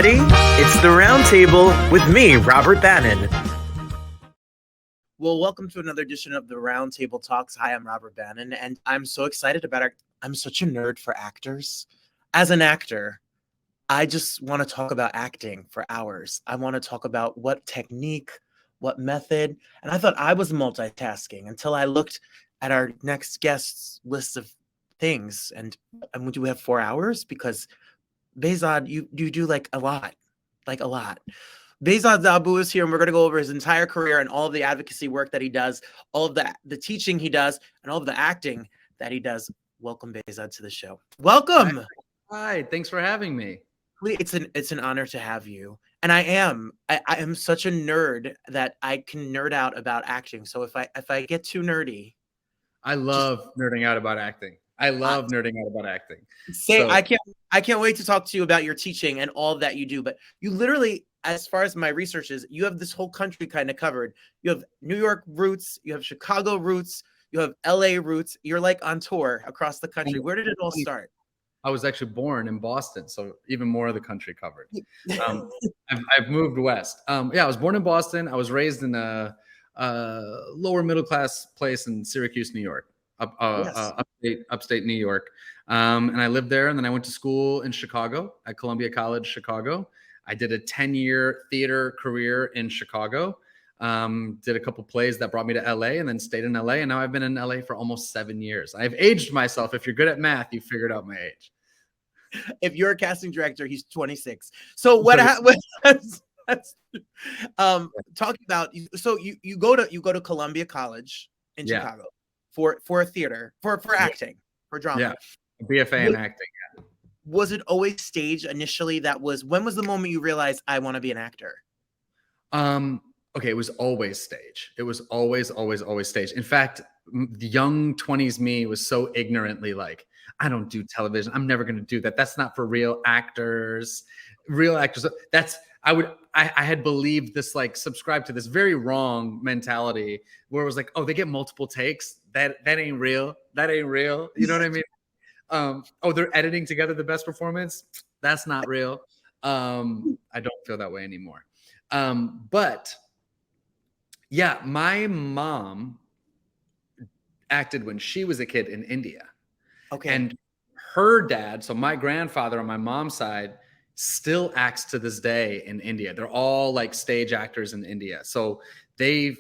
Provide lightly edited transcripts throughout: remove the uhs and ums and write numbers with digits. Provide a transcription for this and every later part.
ready? It's the Roundtable with me, Robert Bannon. Well, welcome to another edition of the Roundtable Talks. Hi, I'm Robert Bannon, and I'm so excited about I'm such a nerd for actors. As an actor, I just want to talk about acting for hours. I want to talk about what technique, what method, and I thought I was multitasking until I looked at our next guest's list of things. And do we have 4 hours? Because Behzad, you do like a lot. Behzad Dabu is here, and we're going to go over his entire career and all of the advocacy work that he does, all of the teaching he does, and all of the acting that he does. Welcome, Behzad, to the show. Welcome. Hi, thanks for having me. It's an honor to have you. And I am such a nerd that I can nerd out about acting. So if I get too nerdy, I love nerding out about acting. I can't wait to talk to you about your teaching and all that you do. But you literally, as far as my research is, you have this whole country kind of covered. You have New York roots, you have Chicago roots, you have LA roots. You're like on tour across the country. Where did it all start? I was actually born in Boston, so even more of the country covered. I've moved west. I was born in Boston. I was raised in a lower middle class place in Syracuse, New York, upstate New York. And I lived there, and then I went to school in Chicago at Columbia College, Chicago. I did a 10-year theater career in Chicago. Did a couple plays that brought me to LA, and then stayed in LA. And now I've been in LA for almost 7 years. I've aged myself. If you're good at math, you figured out my age. If you're a casting director, he's 26. So talking about, so you go to Columbia College in Chicago for theater, for acting, for drama. Yeah, BFA in acting. Yeah. Was it always stage initially? When was the moment you realized I want to be an actor? Okay, it was always stage. It was always stage. In fact, the young 20s me was so ignorantly like, I don't do television. I'm never going to do that. That's not for real actors. I had believed this, like, subscribed to this very wrong mentality where it was like, oh, they get multiple takes. That ain't real. That ain't real. You know what I mean? They're editing together the best performance. That's not real. I don't feel that way anymore. But yeah, my mom acted when she was a kid in India. Okay. And her dad, so my grandfather on my mom's side, still acts to this day in India. They're all like stage actors in India. So they've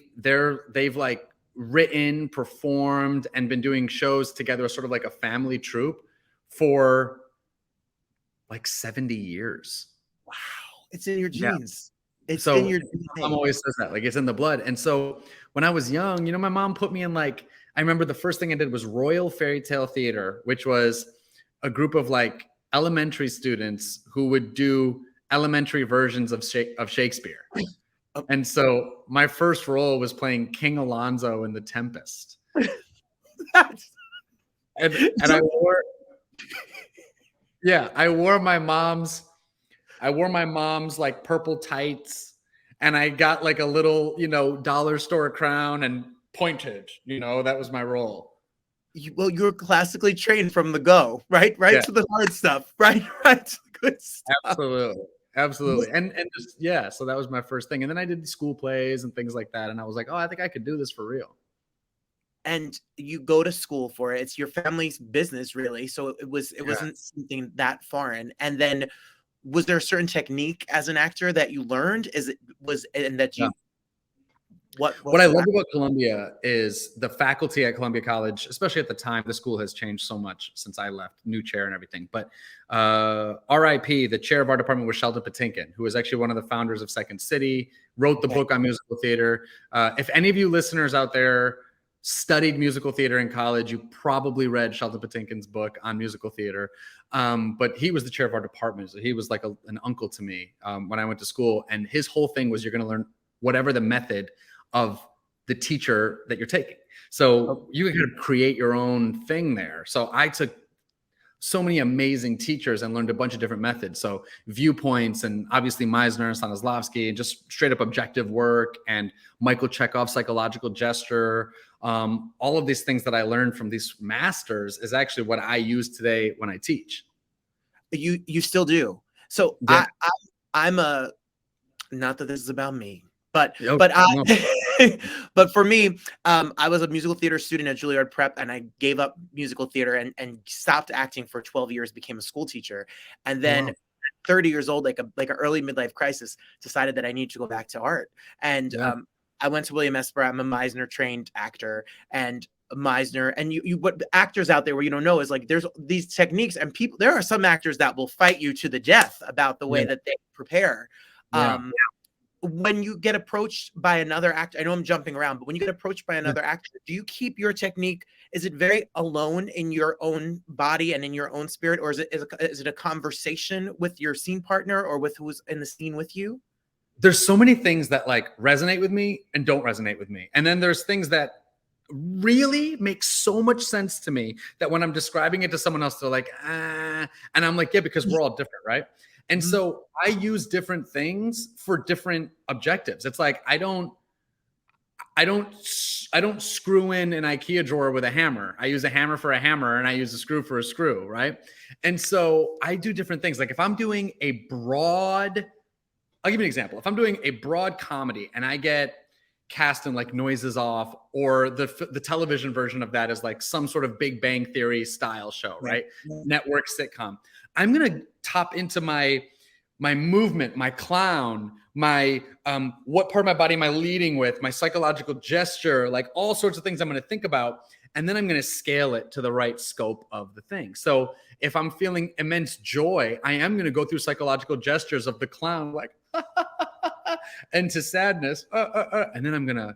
like written, performed, and been doing shows together, sort of like a family troupe for like 70 years. Wow. It's in your genes. Yeah. It's in your DNA. Mom always says that, like, it's in the blood. And so when I was young, my mom put me in, like, I remember the first thing I did was Royal Fairy Tale Theater, which was a group of like elementary students who would do elementary versions of Shakespeare. And so my first role was playing King Alonzo in The Tempest. and I wore my mom's like purple tights, and I got like a little, dollar store crown and pointed, that was my role. You were classically trained from the go, right? Yeah. To the hard stuff, right? To the good stuff. Absolutely. And just, so that was my first thing. And then I did school plays and things like that. And I was like, oh, I think I could do this for real. And you go to school for it. It's your family's business, really. So it wasn't something that foreign. And then was there a certain technique as an actor that you learned? What I love about Columbia is the faculty at Columbia College, especially at the time. The school has changed so much since I left, new chair and everything. But RIP, the chair of our department was Sheldon Patinkin, who was actually one of the founders of Second City, wrote the book on musical theater. If any of you listeners out there studied musical theater in college, you probably read Sheldon Patinkin's book on musical theater. But he was the chair of our department. So he was like an uncle to me when I went to school. And his whole thing was, you're going to learn whatever the method of the teacher that you're taking. So you can kind of create your own thing there. So I took so many amazing teachers and learned a bunch of different methods. So viewpoints, and obviously Meisner, Stanislavski, and just straight up objective work, and Michael Chekhov's psychological gesture. All of these things that I learned from these masters is actually what I use today when I teach. You still do. So yeah. I'm a, not that this is about me, but Oh, no. but for me, I was a musical theater student at Juilliard Prep, and I gave up musical theater and stopped acting for 12 years, became a school teacher, and Oh, then wow. 30 years old, like an early midlife crisis, decided that I need to go back to art. And Yeah. I went to William Esper. I'm a Meisner trained actor, and Meisner, and you what actors out there where you don't know is like there's these techniques, and people, there are some actors that will fight you to the death about the way Yeah. that they prepare. Yeah. When you get approached by another actor, I know I'm jumping around, but when you get approached by Yeah. another actor, do you keep your technique? Is it very alone in your own body and in your own spirit, or is it a conversation with your scene partner or with who's in the scene with you? There's so many things that like resonate with me and don't resonate with me. And then there's things that really make so much sense to me that when I'm describing it to someone else, they're like, ah, and I'm like, yeah, because we're all different, right? And so I use different things for different objectives. It's like I don't screw in an IKEA drawer with a hammer. I use a hammer for a hammer and I use a screw for a screw, right? And so I do different things. Like if I'm doing a broad, I'll give you an example. If I'm doing a broad comedy and I get cast in like Noises Off, or the television version of that is like some sort of Big Bang Theory style show, right? Network sitcom. I'm going to tap into my movement, my clown, my what part of my body am I leading with, my psychological gesture, like all sorts of things I'm going to think about. And then I'm going to scale it to the right scope of the thing. So if I'm feeling immense joy, I am going to go through psychological gestures of the clown, like, and to sadness, and then I'm gonna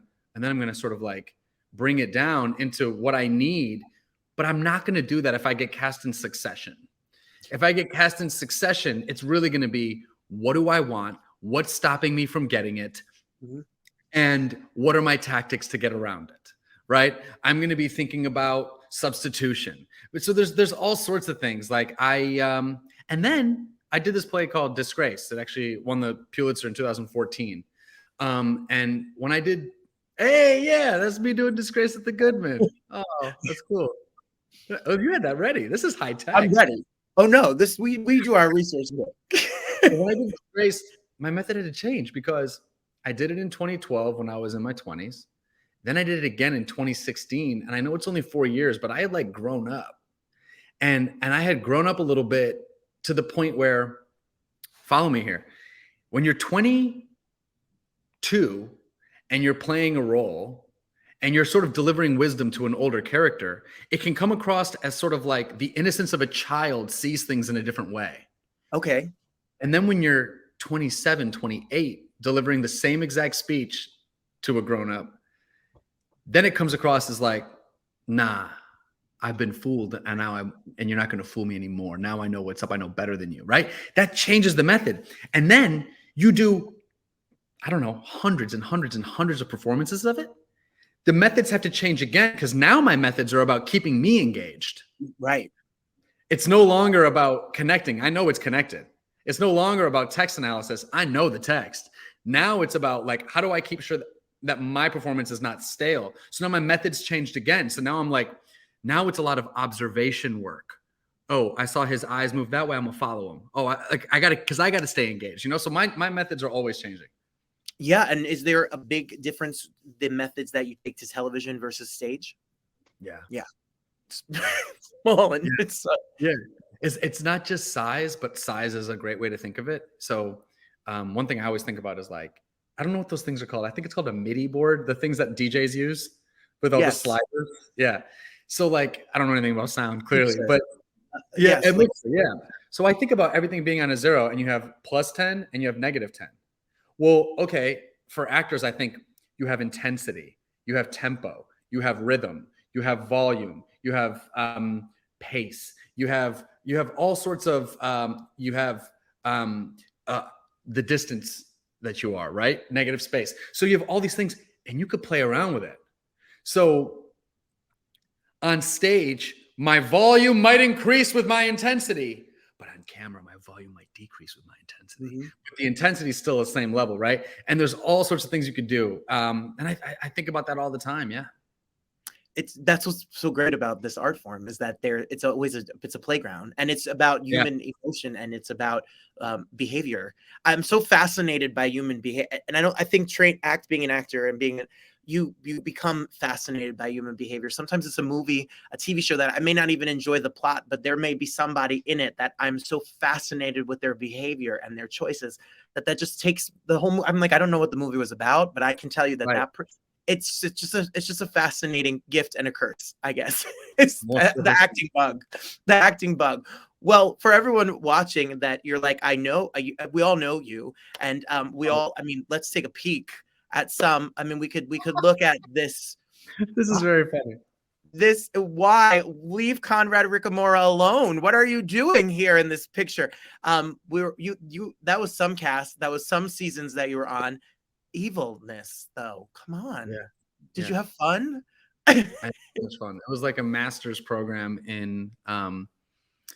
sort of like bring it down into what I need. But I'm not going to do that if I get cast in Succession. If I get cast in Succession, it's really going to be, what do I want? What's stopping me from getting it? And what are my tactics to get around it? Right? I'm going to be thinking about substitution. So there's all sorts of things. Like and then I did this play called Disgrace that actually won the Pulitzer in 2014. And when I did, hey, yeah, that's me doing Disgrace at the Goodman. Oh, that's cool. Oh, you had that ready. This is high tech. I'm ready. Oh no, we do our research. When I did Disgrace, my method had to change because I did it in 2012 when I was in my 20s. Then I did it again in 2016. And I know it's only 4 years, but I had like grown up. And I had grown up a little bit to the point where, follow me here, when you're 22 and you're playing a role and you're sort of delivering wisdom to an older character, it can come across as sort of like the innocence of a child sees things in a different way. Okay. And then when you're 27, 28, delivering the same exact speech to a grown-up, then it comes across as like, nah, I've been fooled, and and you're not going to fool me anymore. Now I know what's up. I know better than you, right? That changes the method. And then you do, I don't know, hundreds and hundreds and hundreds of performances of it. The methods have to change again because now my methods are about keeping me engaged. Right. It's no longer about connecting. I know it's connected. It's no longer about text analysis. I know the text. Now it's about like, how do I keep sure that my performance is not stale? So now my methods changed again. So now I'm like, now it's a lot of observation work. Oh, I saw his eyes move that way. I'm gonna follow him. Oh, I got to stay engaged, you know? So my methods are always changing. Yeah. And is there a big difference, the methods that you take to television versus stage? Yeah. Yeah. Small and It's not just size, but size is a great way to think of it. So one thing I always think about is like, I don't know what those things are called. I think it's called a MIDI board, the things that DJs use with all the sliders. Yeah. So like, I don't know anything about sound clearly, but yeah, So I think about everything being on a 0 and you have +10 and you have -10. Well, okay, for actors, I think you have intensity, you have tempo, you have rhythm, you have volume, you have pace, you have all sorts of you have the distance that you are, right? Negative space. So you have all these things and you could play around with it. So on stage, my volume might increase with my intensity, but on camera, my volume might decrease with my intensity. But the intensity is still the same level, right? And there's all sorts of things you could do. And I think about that all the time. Yeah. that's what's so great about this art form, is that it's always it's a playground, and it's about human emotion, and it's about behavior. I'm so fascinated by human behavior, and I think being an actor and you become fascinated by human behavior. Sometimes it's a movie, a TV show that I may not even enjoy the plot, but there may be somebody in it that I'm so fascinated with their behavior and their choices that just takes the whole. I'm like, I don't know what the movie was about, but I can tell you that it's just a fascinating gift and a curse, I guess. It's the acting bug. The acting bug. Well, for everyone watching that, you're like, I know, we all know you, and let's take a peek at some. I mean, we could look at this. This is very funny. Why leave Conrad Ricamora alone? What are you doing here in this picture? That was some cast. That was some seasons that you were on. Evilness, though. Come on. Yeah. Did you have fun? It was fun. It was like a master's program in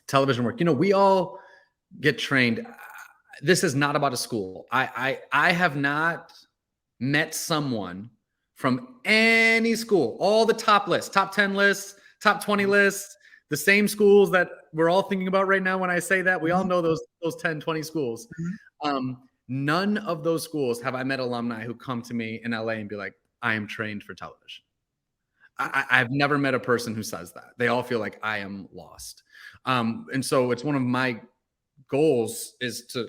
television work. We all get trained. This is not about a school. I have not met someone from any school, all the top lists, top 10 lists, top 20 lists, the same schools that we're all thinking about right now. When I say that, we all know those 10, 20 schools. None of those schools have I met alumni who come to me in LA and be like, I am trained for television. I've never met a person who says that. They all feel like I am lost. And so it's one of my goals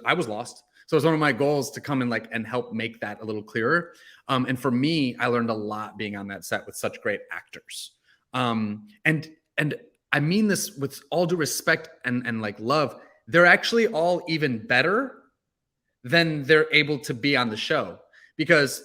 I was lost. So it's one of my goals to come and help make that a little clearer. And for me, I learned a lot being on that set with such great actors. And I mean this with all due respect and like love. They're actually all even better than they're able to be on the show, because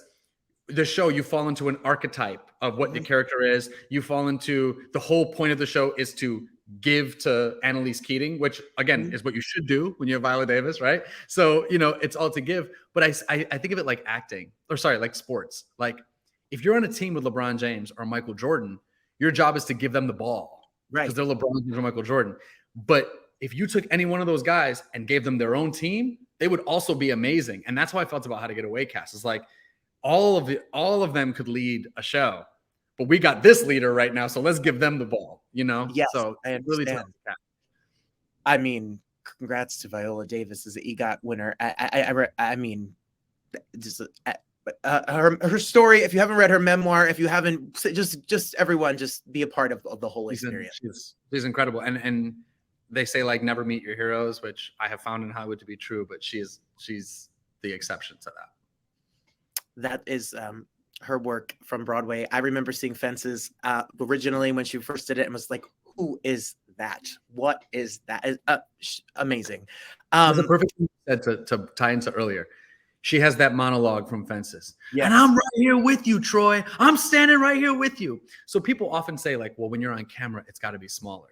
the show, you fall into an archetype of what the character is. You fall into the whole point of the show is to give to Annalise Keating, which again is what you should do when you have Viola Davis, right? So, it's all to give. But I think of it like acting, like sports. Like if you're on a team with LeBron James or Michael Jordan, your job is to give them the ball, right? Because they're LeBron James or Michael Jordan. But if you took any one of those guys and gave them their own team, they would also be amazing. And that's how I felt about How to Get Away cast. It's like all of them could lead a show, but we got this leader right now, so let's give them the ball, Yes, so I understand. I mean, congrats to Viola Davis as an EGOT winner. I mean, just her story. If you haven't read her memoir, if you haven't, just everyone, just be a part of the whole experience. She's incredible, and they say like never meet your heroes, which I have found in Hollywood to be true, but she's the exception to that. That is her work from Broadway. I remember seeing Fences originally when she first did it and was like, who is that? What is that? Amazing. That's a perfect thing to tie into earlier. She has that monologue from Fences. Yes. And I'm right here with you, Troy. I'm standing right here with you. So people often say like, well, when you're on camera, it's got to be smaller.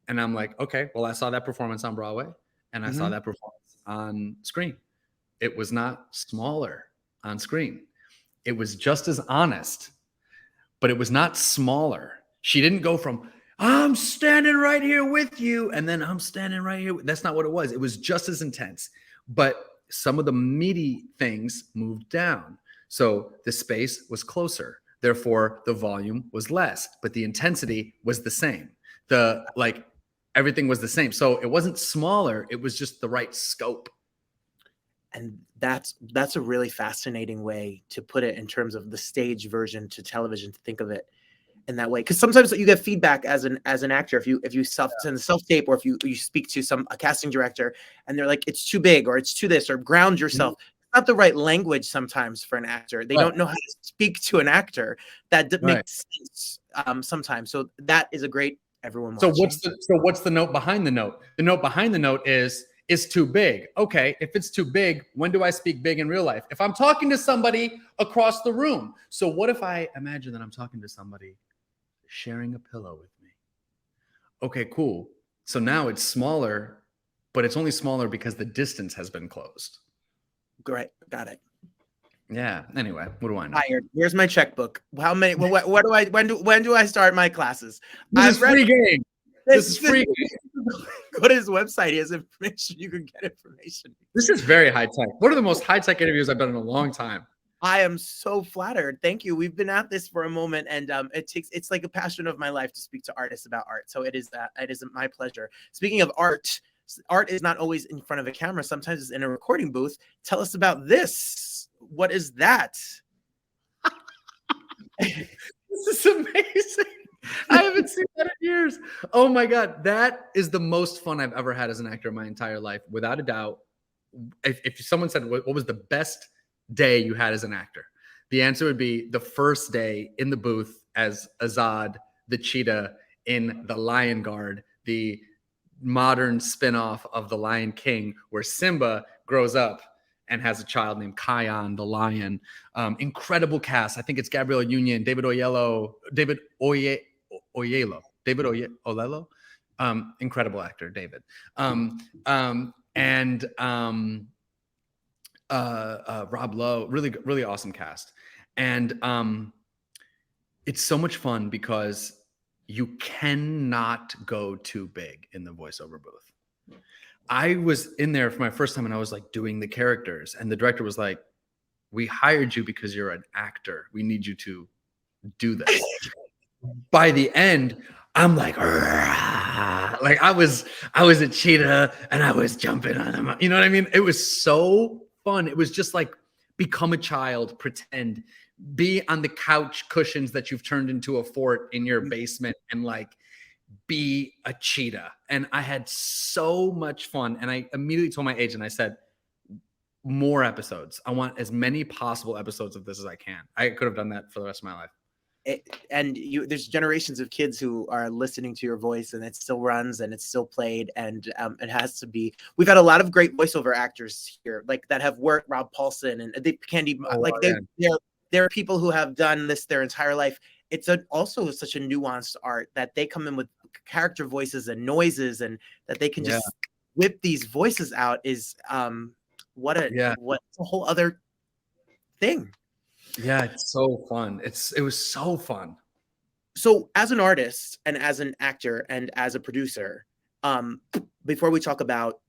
And I'm like, okay, well, I saw that performance on Broadway and I saw that performance on screen. It was not smaller on screen. It was just as honest, but it was not smaller. She didn't go from, I'm standing right here with you, and then I'm standing right here. That's not what it was. It was just as intense, but some of the meaty things moved down. So the space was closer. Therefore, the volume was less, but the intensity was the same. Everything was the same. So it wasn't smaller. It was just the right scope. And that's a really fascinating way to put it in terms of the stage version to television, to think of it in that way. Because sometimes you get feedback as an actor, if you send a self-tape, or if you speak to a casting director and they're like, it's too big, or it's too this, or ground yourself. It's not the right language sometimes for an actor. They don't know how to speak to an actor. That makes sense sometimes. So that is a great everyone watching. So what's the note behind the note? The note behind the note is too big. Okay, if it's too big, when do I speak big in real life? If I'm talking to somebody across the room. So what if I imagine that I'm talking to somebody sharing a pillow with me? Okay, cool. So now it's smaller, but it's only smaller because the distance has been closed. Great, got it. Yeah. Anyway, what do I know? Hired. Where's my checkbook? How many? What do I? When do I start my classes? This is free game. This is free. Go to his website. He has information. You can get information. This is very high tech. One of the most high tech interviews I've done in a long time. I am so flattered. Thank you. We've been at this for a moment, and it's like a passion of my life to speak to artists about art. So it is my pleasure. Speaking of art, art is not always in front of a camera. Sometimes it's in a recording booth. Tell us about this. What is that? This is amazing. I haven't seen that in years. Oh my God. That is the most fun I've ever had as an actor in my entire life. Without a doubt. If someone said, what was the best day you had as an actor? The answer would be the first day in the booth as Azad, the cheetah in The Lion Guard, the modern spinoff of The Lion King, where Simba grows up and has a child named Kion, the lion. Incredible cast. I think it's Gabrielle Union, David Oyelowo. Incredible actor, David. And Rob Lowe, really awesome cast. And it's so much fun because you cannot go too big in the voiceover booth. I was in there for my first time and I was like doing the characters, and the director was like, "We hired you because you're an actor. We need you to do this." By the end, I'm like I was a cheetah and I was jumping on him. You know what I mean? It was so fun. It was just like, become a child, pretend, be on the couch cushions that you've turned into a fort in your basement, and like be a cheetah. And I had so much fun. And I immediately told my agent, I said, more episodes. I want as many possible episodes of this as I can. I could have done that for the rest of my life. There's generations of kids who are listening to your voice, and it still runs and it's still played, and it has to be. We've had a lot of great voiceover actors here, like that have worked. Rob Paulson, and they can't even there are people who have done this their entire life. It's also such a nuanced art that they come in with character voices and noises, and that they can just whip these voices out. Is what's a whole other thing. Yeah, it's so fun. It was so fun. So as an artist and as an actor and as a producer, before we talk about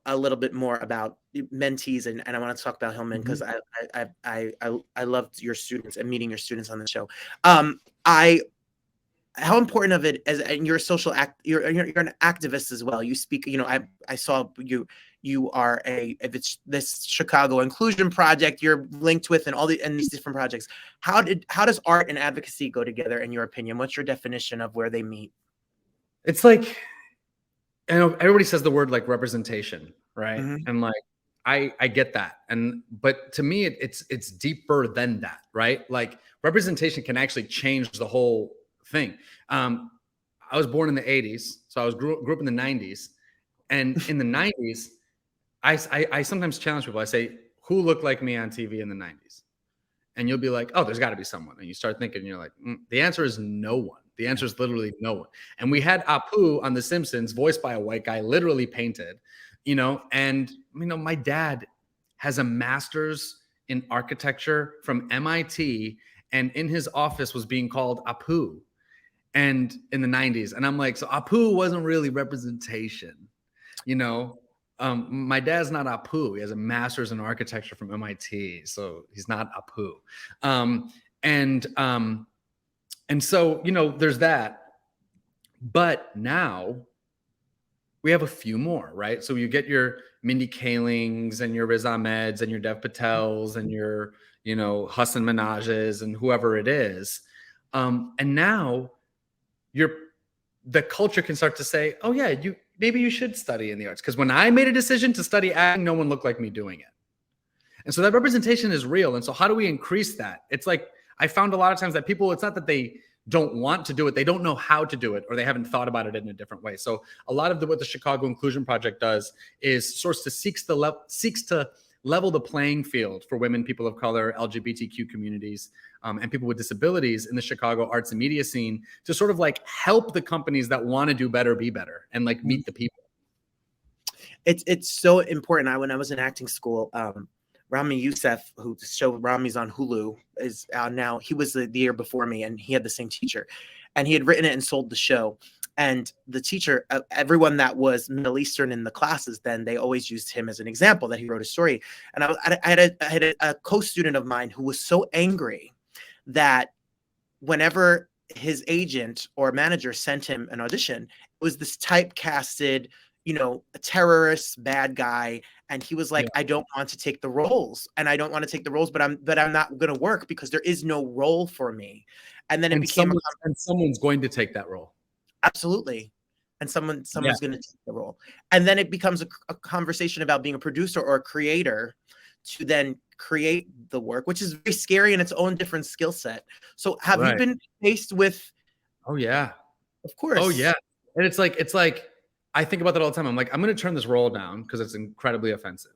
a little bit more about mentees, and I want to talk about Hillman, because I loved your students and meeting your students on the show. How important of it as, and you're a social you're an activist as well. You speak, I saw you are if it's this Chicago Inclusion Project you're linked with, and these different projects. How does art and advocacy go together in your opinion? What's your definition of where they meet? It's like, I know everybody says the word like representation, right? Mm-hmm. And like, I get that. But to me, it's deeper than that, right? Like, representation can actually change the whole thing. I was born in the 80s, so I grew up in the 90s. And in the 90s, I sometimes challenge people. I say, who looked like me on TV in the 90s? And you'll be like, oh, there's got to be someone. And you start thinking, and you're like, the answer is no one. The answer is literally no one. And we had Apu on The Simpsons, voiced by a white guy, literally painted, and my dad has a master's in architecture from MIT, and in his office was being called Apu, and in the 90s. And I'm like, so Apu wasn't really representation, my dad's not Apu. He has a master's in architecture from MIT, so he's not Apu. And so, there's that. But now we have a few more, right? So you get your Mindy Kalings and your Riz Ahmeds and your Dev Patels and your, Hassan Minaj's and whoever it is. And now the culture can start to say, oh yeah, maybe you should study in the arts. Because when I made a decision to study acting, no one looked like me doing it. And so that representation is real. And so how do we increase that? It's like, I found a lot of times that people, it's not that they don't want to do it, they don't know how to do it, or they haven't thought about it in a different way. So a lot of what the Chicago Inclusion Project does is seeks to level the playing field for women, people of color, LGBTQ communities, and people with disabilities in the Chicago arts and media scene, to sort of like help the companies that want to do better be better, and like meet the people. It's so important. When I was in acting school, Rami Youssef, who the show Rami's on Hulu, is out now. He was the year before me, and he had the same teacher, and he had written it and sold the show. And the teacher, everyone that was Middle Eastern in the classes, then they always used him as an example that he wrote a story. And I had a co-student of mine who was so angry that whenever his agent or manager sent him an audition, it was this typecasted, a terrorist, bad guy. And he was like, I don't want to take the roles, and I don't want to take the roles, but I'm not going to work because there is no role for me. And then it became someone's going to take that role. Absolutely. And someone's going to take the role. And then it becomes a conversation about being a producer or a creator to then create the work, which is very scary in its own different skill set. So have you been faced with? Oh yeah. Of course. Oh yeah. And it's like, I think about that all the time. I'm like, I'm going to turn this role down because it's incredibly offensive.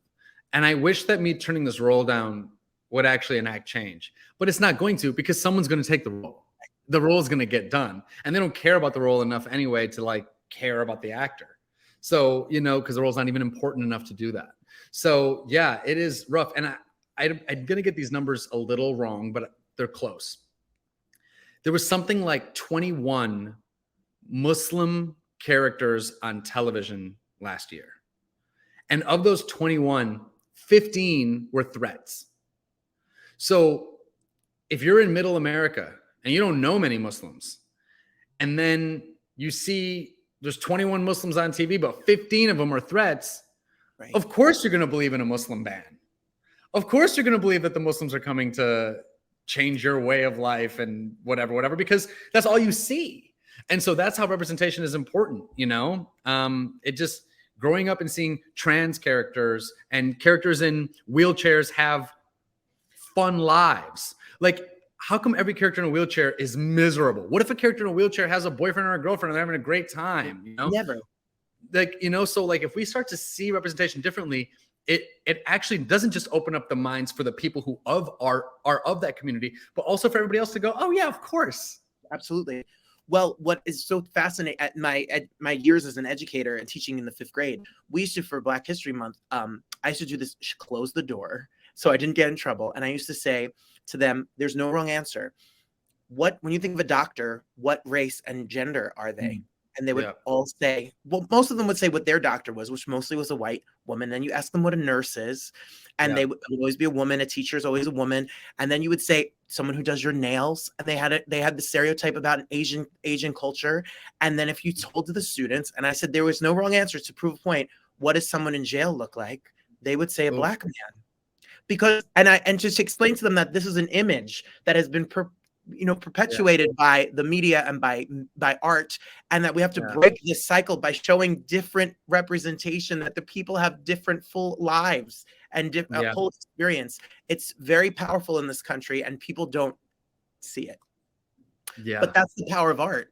And I wish that me turning this role down would actually enact change, but it's not going to, because someone's going to take the role. The role is going to get done, and they don't care about the role enough anyway to like care about the actor. So, because the role's not even important enough to do that. So yeah, it is rough. And I'm going to get these numbers a little wrong, but they're close. There was something like 21 Muslim characters on television last year. And of those 21, 15 were threats. So if you're in middle America and you don't know many Muslims, and then you see there's 21 Muslims on TV, but 15 of them are threats, right, of course you're going to believe in a Muslim ban. Of course you're going to believe that the Muslims are coming to change your way of life and whatever, because that's all you see. And so that's how representation is important, It just, growing up and seeing trans characters and characters in wheelchairs have fun lives. Like, how come every character in a wheelchair is miserable? What if a character in a wheelchair has a boyfriend or a girlfriend and they're having a great time? Never. Like, so like if we start to see representation differently, it actually doesn't just open up the minds for the people who are of that community, but also for everybody else to go, oh yeah, of course. Absolutely. Well, what is so fascinating at my years as an educator and teaching in the 5th grade, we used to, for Black History Month, I used to do this, close the door so I didn't get in trouble. And I used to say to them, there's no wrong answer. When you think of a doctor, what race and gender are they? And they would all say, well, most of them would say what their doctor was, which mostly was a white woman. Then you ask them what a nurse is, and they would always be a woman. A teacher is always a woman. And then you would say someone who does your nails, and they had the stereotype about an Asian culture. And then if you told to the students, and I said there was no wrong answer to prove a point, what does someone in jail look like? They would say a Black man. Because and just explain to them that this is an image that has been perpetuated by the media and by art, and that we have to break this cycle by showing different representation, that the people have different full lives and a whole experience. It's very powerful in this country, and people don't see it. Yeah. But that's the power of art.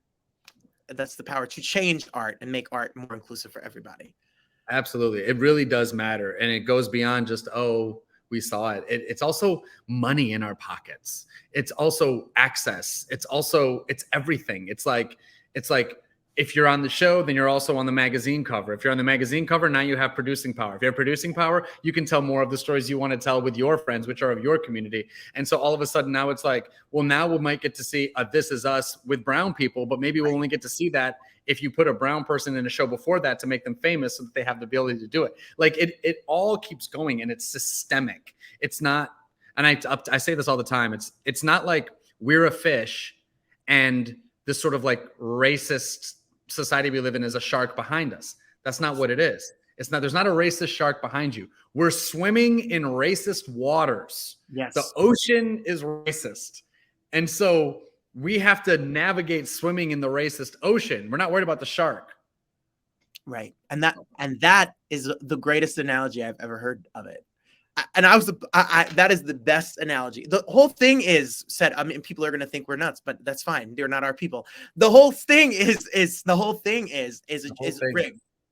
That's the power to change art and make art more inclusive for everybody. Absolutely. It really does matter. And it goes beyond just, we saw it. It's also money in our pockets. It's also access. It's everything. It's like if you're on the show, then you're also on the magazine cover. If you're on the magazine cover, now you have producing power. If you have producing power, you can tell more of the stories you want to tell with your friends, which are of your community. And so all of a sudden now it's like, well, now we might get to see This Is Us with brown people, but maybe we'll only get to see that if you put a brown person in a show before that to make them famous so that they have the ability to do it. Like it all keeps going, and it's systemic. It's not, and I say this all the time, it's not like we're a fish and this sort of like racist society we live in is a shark behind us. That's not what it is. It's not, there's not a racist shark behind you. We're swimming in racist waters. Yes. The ocean is racist. And so we have to navigate swimming in the racist ocean. We're not worried about the shark. Right. And that is the greatest analogy I've ever heard of it. That is the best analogy. The whole thing is said. I mean, people are going to think we're nuts, but that's fine. They're not our people. The whole thing is rigged.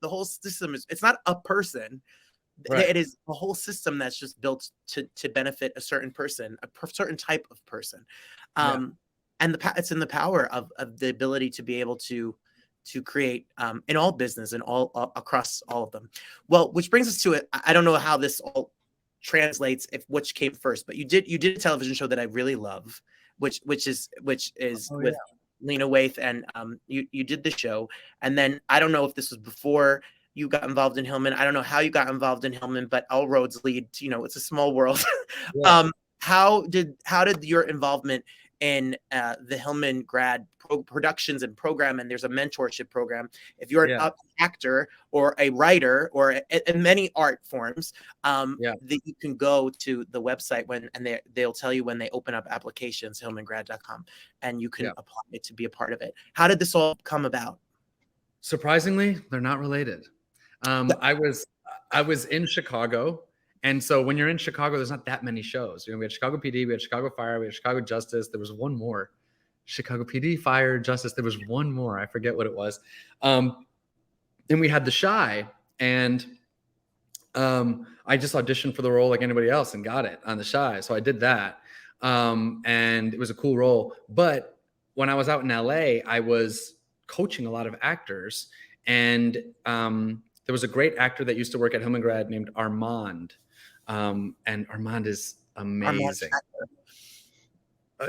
The whole system is, it's not a person. Right. It is a whole system that's just built to benefit a certain person, a certain type of person. And it's in the power of the ability to be able to create in all business and all across all of them. Well, which brings us to it. I don't know how this all translates, which came first, but you did a television show that I really love, which is with Lena Waithe, and you did the show, and then I don't know if this was before you got involved in Hillman. I don't know how you got involved in Hillman, but all roads lead to, it's a small world. Yeah. How did your involvement in the Hillman Grad Productions and program, and there's a mentorship program. If you're an actor or a writer or in many art forms, that you can go to the website and they'll tell you when they open up applications, hillmangrad.com, and you can apply to be a part of it. How did this all come about? Surprisingly, they're not related. I was in Chicago. And so when you're in Chicago, there's not that many shows. We had Chicago PD, we had Chicago Fire, we had Chicago Justice. There was one more. Chicago PD, Fire, Justice. There was one more. I forget what it was. And we had The Chi. And I just auditioned for the role like anybody else and got it on The Chi. So I did that. And it was a cool role. But when I was out in LA, I was coaching a lot of actors. And there was a great actor that used to work at Hillman Grad named Armand. And Armand is amazing.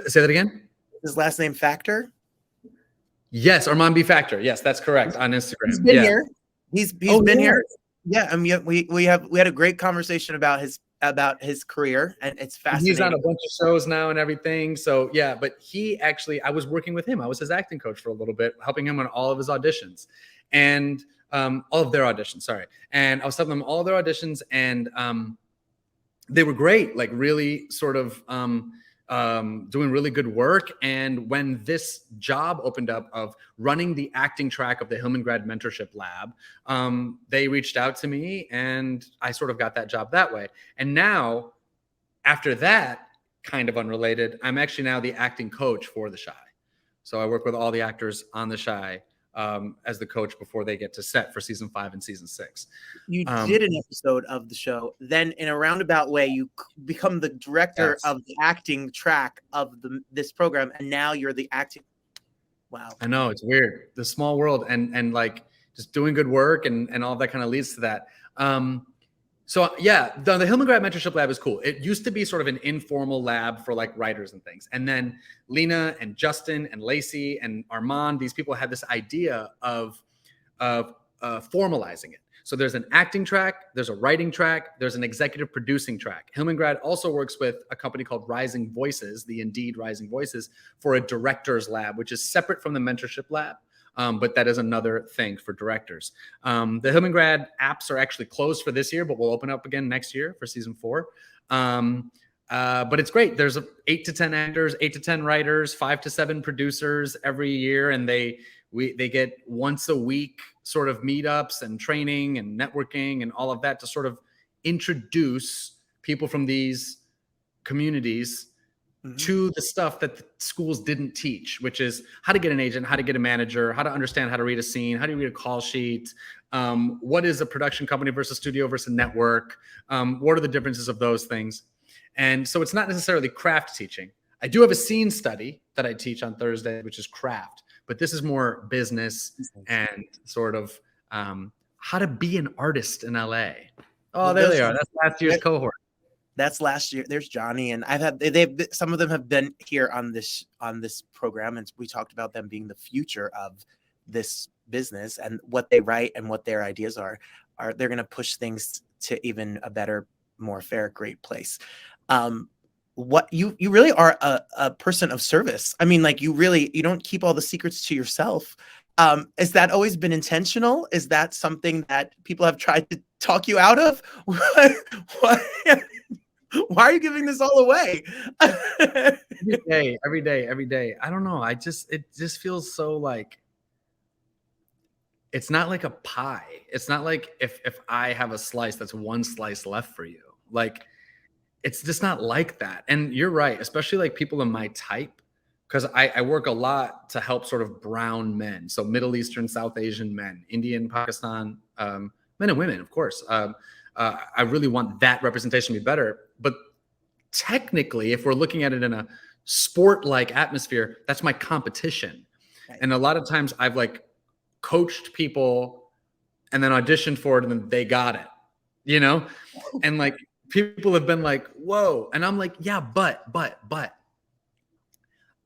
Say that again? His last name Factor? Yes, Armand B. Factor. Yes, that's correct, on Instagram. He's been here. He's been here. Yeah, I mean, we had a great conversation about his career, and it's fascinating. He's on a bunch of shows now and everything. So yeah, but I was working with him. I was his acting coach for a little bit, helping him on all of his auditions, and all of their auditions. Sorry, and I was helping them all of their auditions, and they were great, like really sort of doing really good work. And when this job opened up of running the acting track of the Hillman Grad Mentorship Lab, they reached out to me and I sort of got that job that way. And now, after that, kind of unrelated, I'm actually now the acting coach for The Chi. So I work with all the actors on The Chi as the coach before they get to set for season 5 and season 6. You did an episode of the show. Then in a roundabout way, you become the director of the acting track of this program. And now you're the acting. Wow. I know, it's weird. The small world and like just doing good work and all that kind of leads to that. So yeah, the Hillman Grad Mentorship Lab is cool. It used to be sort of an informal lab for like writers and things. And then Lena and Justin and Lacey and Armand, these people had this idea of formalizing it. So there's an acting track, there's a writing track, there's an executive producing track. Hillman Grad also works with a company called Rising Voices, the Indeed Rising Voices, for a director's lab, which is separate from the mentorship lab. But that is another thing for directors. The Hillman Grad apps are actually closed for this year, but we'll open up again next year for season 4. But it's great. There's 8 to 10 actors, 8 to 10 writers, 5 to 7 producers every year. And they get once a week sort of meetups and training and networking and all of that to sort of introduce people from these communities to the stuff that the schools didn't teach, which is how to get an agent, how to get a manager, how to understand how to read a scene, how do you read a call sheet, what is a production company versus studio versus network, what are the differences of those things. And so it's not necessarily craft teaching. I do have a scene study that I teach on Thursday, which is craft, but this is more business and sort of how to be an artist in LA. Oh, there they are. That's last year's cohort. That's last year. There's Johnny, and some of them have been here on this program, and we talked about them being the future of this business and what they write and what their ideas are. They're going to push things to even a better, more fair, great place. What you really are a person of service. I mean, like you don't keep all the secrets to yourself. Has that always been intentional? Is that something that people have tried to talk you out of? What? Why are you giving this all away? every day. I don't know. It just feels so like, it's not like a pie. It's not like if I have a slice, that's one slice left for you. Like, it's just not like that. And you're right, especially like people in my type, because I work a lot to help sort of brown men. So Middle Eastern, South Asian men, Indian, Pakistan, men and women, of course. I really want that representation to be better. But technically, if we're looking at it in a sport-like atmosphere, that's my competition. Right. And a lot of times I've like coached people and then auditioned for it and then they got it, And like people have been like, whoa. And I'm like, yeah, but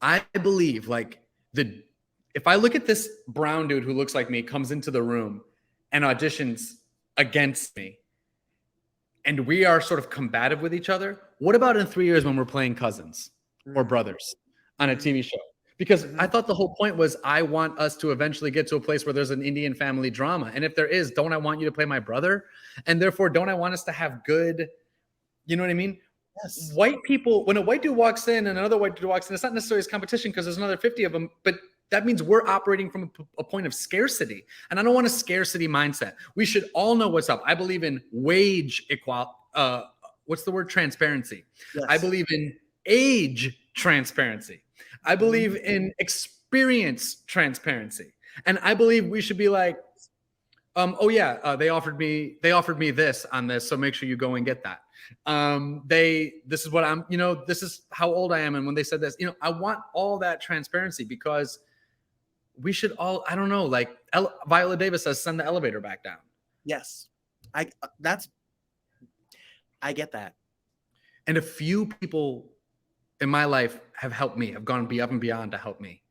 I believe like the if I look at this brown dude who looks like me, comes into the room and auditions against me, and we are sort of combative with each other, what about in 3 years when we're playing cousins or brothers on a TV show? Because I thought the whole point was I want us to eventually get to a place where there's an Indian family drama. And if there is, don't I want you to play my brother? And therefore, don't I want us to have good, you know what I mean? Yes. White people, when a white dude walks in and another white dude walks in, it's not necessarily competition because there's another 50 of them, but that means we're operating from a point of scarcity. And I don't want a scarcity mindset. We should all know what's up. I believe in wage equality. What's the word? Transparency. Yes. I believe in age transparency. I believe in experience transparency. And I believe we should be like, they offered me this on this. So make sure you go and get that. This is what I'm, this is how old I am. And when they said this, I want all that transparency because we should all, I don't know, like Viola Davis says, send the elevator back down. Yes. I get that. And a few people in my life have helped me, have gone up and beyond to help me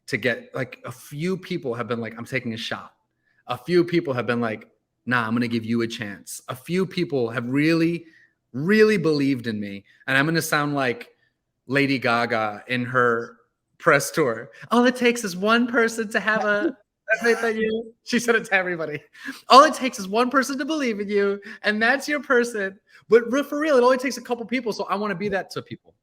to get, like, a few people have been like, I'm taking a shot. A few people have been like, nah, I'm going to give you a chance. A few people have really, really believed in me. And I'm going to sound like Lady Gaga in her press tour. All it takes is one person to have a, she said it to everybody. All it takes is one person to believe in you. And that's your person. But for real, it only takes a couple people. So I want to be that to people.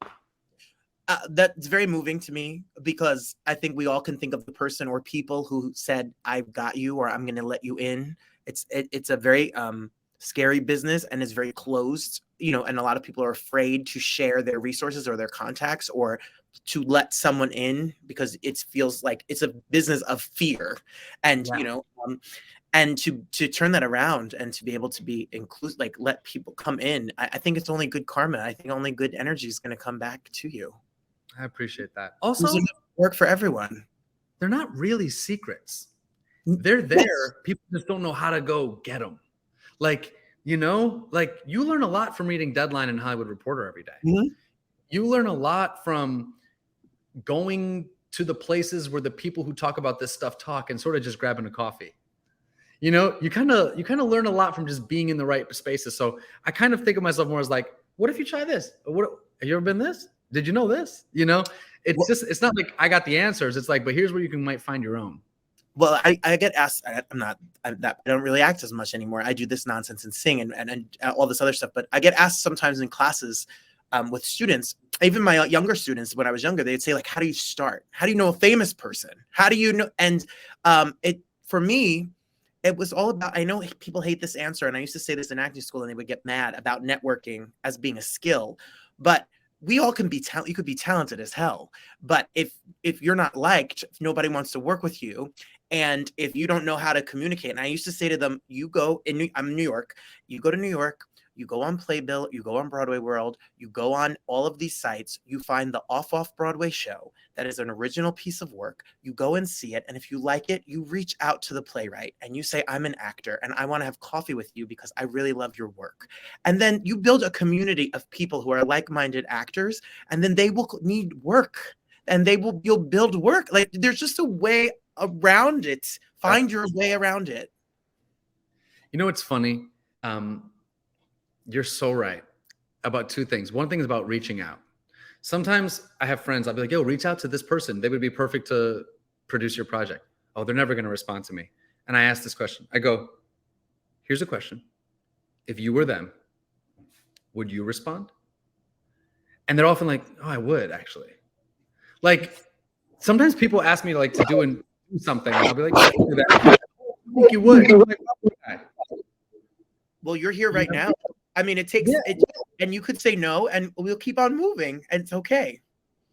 That's very moving to me because I think we all can think of the person or people who said, I've got you, or I'm going to let you in. It's a very scary business and it's very closed, and a lot of people are afraid to share their resources or their contacts or to let someone in because it feels like it's a business of fear. And, and to turn that around and to be able to be inclusive, like let people come in, I think it's only good karma. I think only good energy is going to come back to you. I appreciate that. Also, work for everyone. They're not really secrets. They're there. Yes. People just don't know how to go get them. Like, you learn a lot from reading Deadline and Hollywood Reporter every day. Mm-hmm. You learn a lot from going to the places where the people who talk about this stuff talk and sort of just grabbing a coffee. You kind of learn a lot from just being in the right spaces. So I kind of think of myself more as like, what if you try this? Have you ever been this? Did you know this? It's not like I got the answers. It's like, but here's where you might find your own. Well, I get asked, I don't really act as much anymore. I do this nonsense and sing and all this other stuff, but I get asked sometimes in classes with students, even my younger students, when I was younger, they'd say like, how do you start? How do you know a famous person? How do you know? And for me, it was all about, I know people hate this answer. And I used to say this in acting school and they would get mad about networking as being a skill, but we all can be talented. You could be talented as hell, but if you're not liked, if nobody wants to work with you, and if you don't know how to communicate, and I used to say to them, I'm in New York, you go to New York, you go on Playbill, you go on Broadway World, you go on all of these sites, you find the off Broadway show that is an original piece of work, you go and see it, and if you like it, you reach out to the playwright and you say, I'm an actor and I want to have coffee with you because I really love your work. And then you build a community of people who are like-minded actors, and then they will need work and you'll build work. Like there's just a way around it. Find your way around it. It's funny. You're so right about two things. One thing is about reaching out. Sometimes I have friends, I'll be like, yo, reach out to this person. They would be perfect to produce your project. Oh, they're never going to respond to me. And I ask this question. I go, here's a question. If you were them, would you respond? And they're often like, oh, I would actually. Like sometimes people ask me to do something. And I'll be like, I think you would. Like, well, you're here right now. I mean, it takes it, and you could say no, and we'll keep on moving, and it's okay.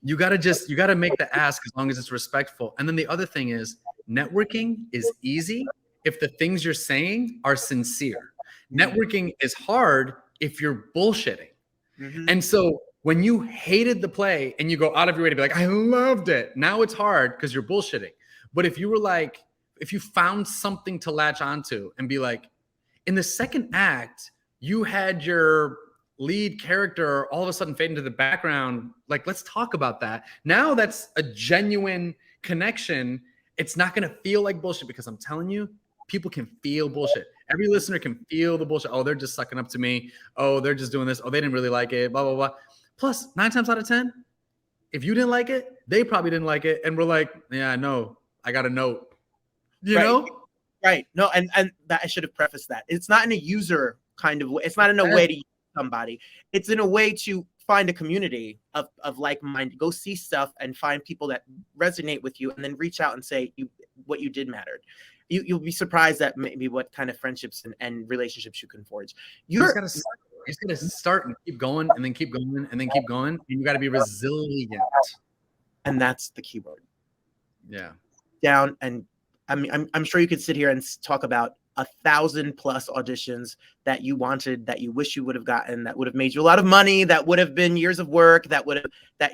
You gotta make the ask as long as it's respectful. And then the other thing is, networking is easy if the things you're saying are sincere. Networking is hard if you're bullshitting. Mm-hmm. And so when you hated the play and you go out of your way to be like, I loved it. Now it's hard because you're bullshitting. But if you found something to latch onto and be like, in the second act, you had your lead character all of a sudden fade into the background. Like, let's talk about that. Now that's a genuine connection. It's not going to feel like bullshit because I'm telling you, people can feel bullshit. Every listener can feel the bullshit. Oh, they're just sucking up to me. Oh, they're just doing this. Oh, they didn't really like it. Blah, blah, blah. Plus, 9 times out of 10, if you didn't like it, they probably didn't like it. And we're like, yeah, I know. I got a note. You know? Right. No, and that I should have prefaced that. It's not in a user kind of way. It's not in a way to use somebody. It's in a way to find a community of like mind. Go see stuff and find people that resonate with you, and then reach out and say what you did mattered. You'll be surprised at maybe what kind of friendships and relationships you can forge. You just got to start and keep going, and then keep going, and then keep going. And you got to be resilient. And that's the key word. Yeah. Down. And I mean, I'm sure you could sit here and talk about 1,000+ auditions that you wanted, that you wish you would have gotten, that would have made you a lot of money, that would have been years of work, that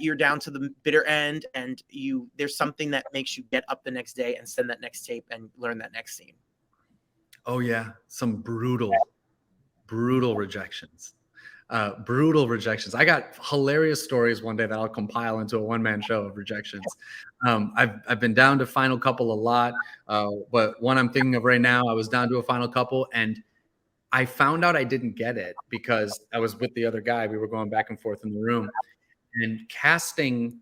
you're down to the bitter end, and there's something that makes you get up the next day and send that next tape and learn that next scene. Oh yeah, some brutal rejections. Brutal rejections. I got hilarious stories one day that I'll compile into a one-man show of rejections. I've been down to final couple a lot, but one I'm thinking of right now, I was down to a final couple, and I found out I didn't get it because I was with the other guy. We were going back and forth in the room, and casting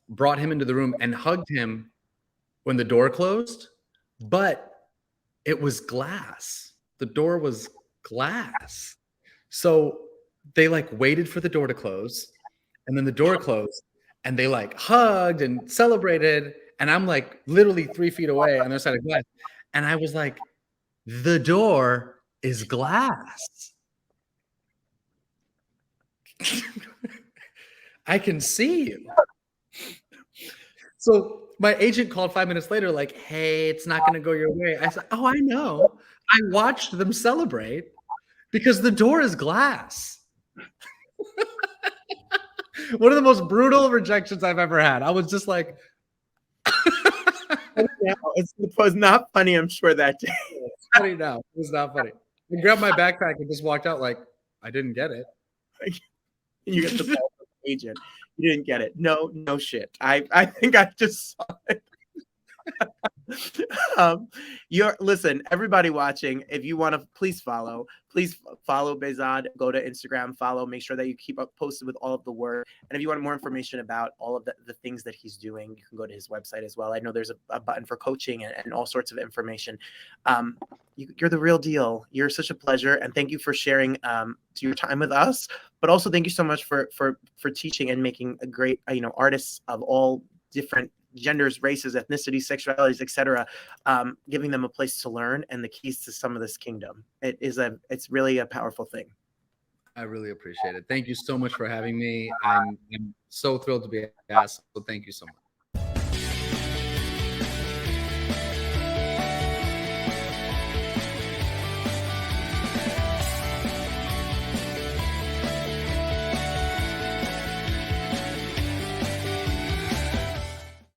brought him into the room and hugged him when the door closed, but it was glass. The door was glass. So they like waited for the door to close, and then the door closed, and they like hugged and celebrated. And I'm like literally 3 feet away on the other side of glass. And I was like, the door is glass. I can see you. So my agent called 5 minutes later, like, hey, it's not going to go your way. I said, oh, I know. I watched them celebrate because the door is glass. One of the most brutal rejections I've ever had. I was just like, it was not funny, I'm sure, that day. It's funny now. It was not funny. I grabbed my backpack and just walked out like, I didn't get it. You get the call from the agent. You didn't get it. No shit. I think I just saw it. Listen, everybody watching, if you want to, please follow Behzad. Go to Instagram, make sure that you keep up posted with all of the work. And if you want more information about all of the things that he's doing, you can go to his website as well. I know there's a button for coaching and all sorts of information. You're the real deal. You're such a pleasure, and thank you for sharing your time with us. But also thank you so much for teaching and making a great artists of all different genders, races, ethnicities, sexualities, etc., giving them a place to learn and the keys to some of this kingdom. It's really a powerful thing. I really appreciate it. Thank you so much for having me. I'm so thrilled to be asked. So thank you so much.